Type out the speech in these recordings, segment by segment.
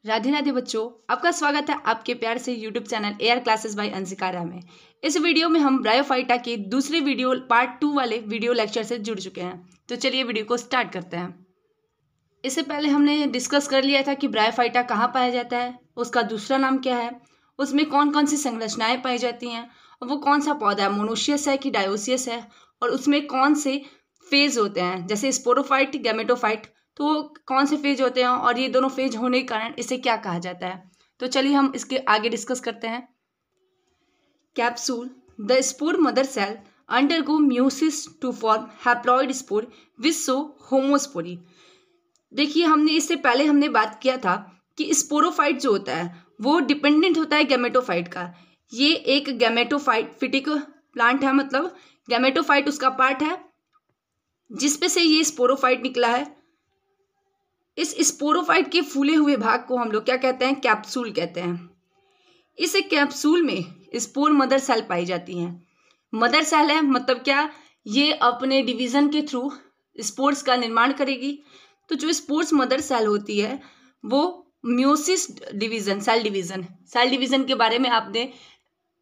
राधे राधे बच्चों, आपका स्वागत है आपके प्यार से YouTube channel AR classes bye Anshika में। इस वीडियो में हम ब्रायोफाइटा के दूसरे वीडियो पार्ट 2 वाले वीडियो लेक्चर से जुड़ चुके हैं। तो चलिए वीडियो को स्टार्ट करते हैं। इससे पहले हमने डिस्कस कर लिया था कि ब्रायोफाइटा कहाँ पाया जाता है, उसका दूसरा नाम क्या है, उसमें कौन कौन सी संरचनाएं पाई जाती हैं और वो कौन सा पौधा है, मोनोशियस है कि डायोसियस है, और उसमें कौन से फेज होते हैं जैसे स्पोरोफाइट, गैमेटोफाइट, तो कौन से फेज होते हैं और ये दोनों फेज होने के कारण इसे क्या कहा जाता है। तो चलिए हम इसके आगे डिस्कस करते हैं। Capsule the spore mother cell undergo meiosis to form haploid spore which show homospory. देखिए, हमने इससे पहले हमने बात किया था कि स्पोरोफाइट जो होता है वो डिपेंडेंट होता है गैमेटोफाइट का। ये एक गैमेटोफाइट फिटिक प्लांट है, मतलब गैमेटोफाइट उसका पार्ट है जिसपे से ये स्पोरोफाइट निकला है। इस स्पोरोफाइट के फूले हुए भाग को हम लोग क्या कहते हैं, कैप्सूल कहते हैं। इस कैप्सूल में स्पोर मदर सेल पाई जाती हैं। मदर सेल है मतलब क्या, ये अपने डिवीजन के थ्रू स्पोर्स का निर्माण करेगी। तो जो स्पोर्स मदर सेल होती है वो म्यूसिस डिवीजन, सेल डिवीजन के बारे में आपने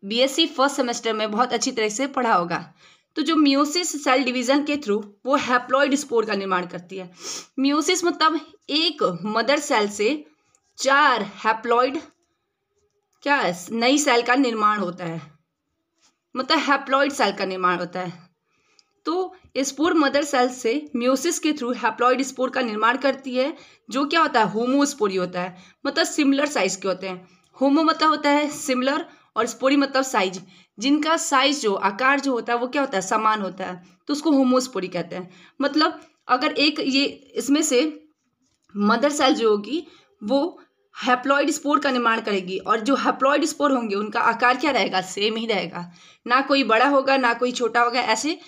बीएससी फर्स्ट सेमेस्टर में बहुत अच्छी तरह से पढ़ा होगा। तो जो म्यूसिस सेल डिवीजन के थ्रू वो हैप्लॉइड स्पोर का निर्माण करती है। म्यूसिस मतलब एक मदर सेल से 4 हैप्लॉइड क्या है, नई सेल का निर्माण होता है, मतलब हैप्लॉइड सेल का निर्माण होता है। तो स्पोर मदर सेल से म्यूसिस के थ्रू हैप्लॉइड स्पोर का निर्माण करती है, जो क्या होता है, होमोस्पोरी होता है, मतलब सिमिलर साइज के होते हैं। होमो मतलब होता है सिमिलर और स्पोरी मतलब साइज, जिनका साइज जो आकार जो होता है वो क्या होता है, समान होता है, तो उसको होमोस्पोरी कहते हैं। मतलब अगर एक ये इसमें से मदर सेल जो होगी वो हैप्लॉइड स्पोर का निर्माण करेगी, और जो हैप्लॉइड स्पोर होंगे उनका आकार क्या रहेगा, सेम ही रहेगा, ना कोई बड़ा होगा ना कोई छोटा होगा, ऐसे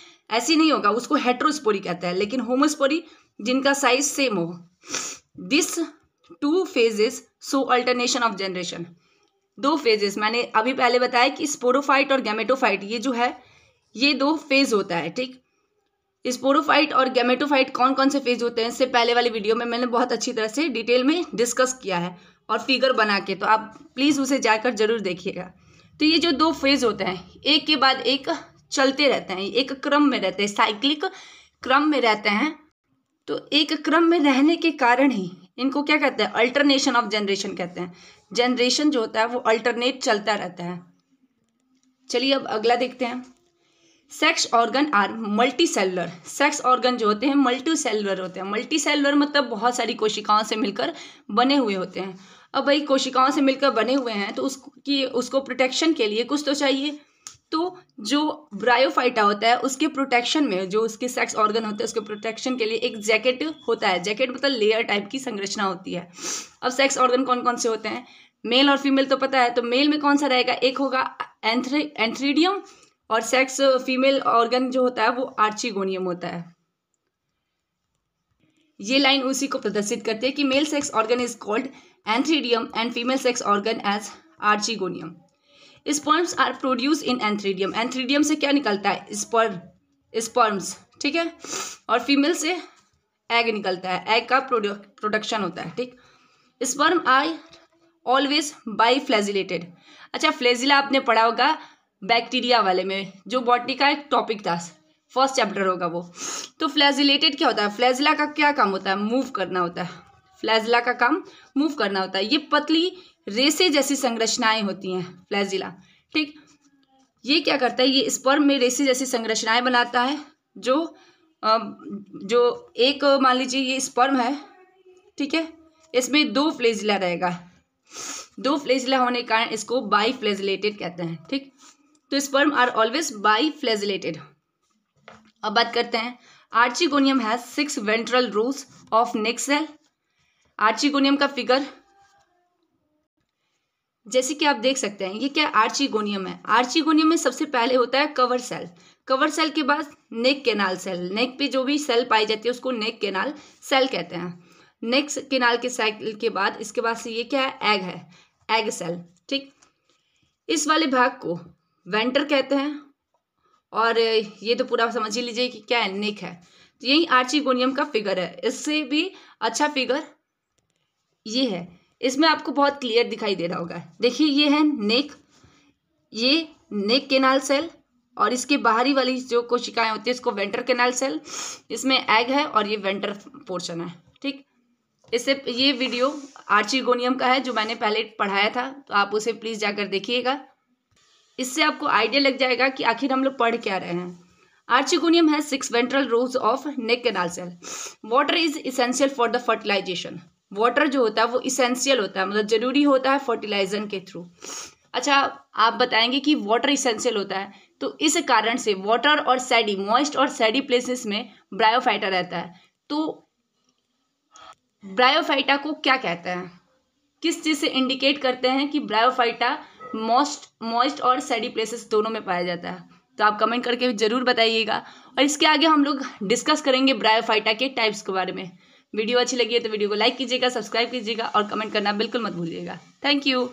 नहीं होगा, उसको हेट्रोस्पोरी कहते हैं। लेकिन होमोस्पोरी जिनका साइज सेम हो। This 2 phases show alternation of generation. 2 phases मैंने अभी पहले बताया कि स्पोरोफाइट और गैमेटोफाइट ये जो है ये 2 फेज होता है, ठीक। स्पोरोफाइट और गैमेटोफाइट कौन कौन से फेज होते हैं इससे पहले वाली वीडियो में मैंने बहुत अच्छी तरह से डिटेल में डिस्कस किया है और फिगर बना के, तो आप प्लीज़ उसे जाकर जरूर देखिएगा। तो ये जो 2 फेज होते हैं एक के बाद एक चलते रहते हैं, एक क्रम में रहते हैं, साइक्लिक क्रम में रहते हैं। तो एक क्रम में रहने के कारण ही इनको क्या कहते हैं, अल्टरनेशन ऑफ जनरेशन कहते हैं। जनरेशन जो होता है वो अल्टरनेट चलता रहता है। चलिए अब अगला देखते हैं। Sex organ are multicellular. Sex organ जो होते हैं मल्टी सेलुलर होते हैं। मल्टी सेलुलर मतलब बहुत सारी कोशिकाओं से मिलकर बने हुए होते हैं। अब भाई कोशिकाओं से मिलकर बने हुए हैं तो उसको प्रोटेक्शन के लिए कुछ तो चाहिए। तो जो ब्रायोफाइटा होता है उसके प्रोटेक्शन में, जो उसके सेक्स ऑर्गन होते हैं उसके प्रोटेक्शन के लिए एक जैकेट होता है। जैकेट मतलब लेयर टाइप की संरचना होती है। अब सेक्स ऑर्गन कौन कौन से होते हैं, मेल और फीमेल तो पता है। तो मेल में कौन सा रहेगा, एक होगा एंथ्रीडियम, और सेक्स फीमेल ऑर्गन जो होता है वो आर्चिगोनियम होता है। ये लाइन उसी को प्रदर्शित करती है कि male sex organ is called antheridium and female sex organ as archegonium. Sperms are produce in antheridium. Antheridium से क्या निकलता है, स्पर्म्स, ठीक है। और फीमेल से एग निकलता है, एग का प्रोडक्शन होता है, ठीक। Sperm are always biflagellated. अच्छा, फ्लैजिला आपने पढ़ा होगा बैक्टीरिया वाले में, जो बॉटनी का एक टॉपिक था, फर्स्ट चैप्टर होगा वो। तो फ्लैजिलेटेड क्या होता है, फ्लैजिला का क्या काम होता है, मूव करना होता है। फ्लैजिला का काम मूव करना होता है। ये पतली रेसे जैसी संरचनाएं होती हैं फ्लैजिला, ठीक। ये क्या करता है, ये स्पर्म में रेसे जैसी संरचनाएं बनाता है। जो एक मान लीजिए ये स्पर्म है, ठीक है, इसमें 2 फ्लैजिला रहेगा। 2 फ्लैजिला होने के कारण इसको बाई फ्लैजिलेटेड कहते हैं, ठीक। तो sperm are always biflagellated. अब बात करते हैं, archegonium has 6 ventral rows of neck cell. Archegonium का फिगर जैसे कि आप देख सकते हैं, ये क्या आर्चिगोनियम है। आर्चिगोनियम में सबसे पहले होता है कवर सेल। कवर सेल के बाद नेक केनाल सेल। नेक पे जो भी सेल पाई जाती है उसको नेक केनाल सेल कहते हैं। नेक केनाल के सेल के बाद इसके बाद से ये क्या है, एग है, एग सेल, ठीक। इस वाले भाग को वेंटर कहते हैं, और ये तो पूरा समझ ही लीजिए कि क्या है, नेक है। तो यही आर्चिगोनियम का फिगर है। इससे भी अच्छा फिगर ये है इसमें आपको बहुत क्लियर दिखाई दे रहा होगा। देखिए ये है नेक, ये नेक केनाल सेल, और इसके बाहरी वाली जो कोशिकाएं होती है इसको वेंटर केनाल सेल, इसमें एग है और ये वेंटर पोर्शन है। ठीक, इससे ये वीडियो आर्चिगोनियम का है जो मैंने पहले पढ़ाया था, तो आप उसे प्लीज़ जाकर देखिएगा। इससे आपको आइडिया लग जाएगा कि आखिर हम लोग पढ़ क्या रहे हैं। आर्चिगोनियम है 6 ventral rows of neck canal cell. Water is essential for the fertilization. Water जो होता है वो इसेंशियल होता है, मतलब जरूरी होता है फर्टिलाइजेशन के थ्रू। अच्छा, आप बताएंगे कि वाटर इसेंशियल होता है, तो इस कारण से वाटर और सैडी, मॉइस्ट और सैडी प्लेसेस में ब्रायोफाइटा रहता है। तो ब्रायोफाइटा को क्या कहते हैं, किस चीज़ से इंडिकेट करते हैं कि ब्रायोफाइटा मॉइस्ट और सैडी प्लेसेस दोनों में पाया जाता है, तो आप कमेंट करके ज़रूर बताइएगा। और इसके आगे हम लोग डिस्कस करेंगे ब्रायोफाइटा के टाइप्स के बारे में। वीडियो अच्छी लगी है तो वीडियो को लाइक कीजिएगा, सब्सक्राइब कीजिएगा और कमेंट करना बिल्कुल मत भूलिएगा। Thank you.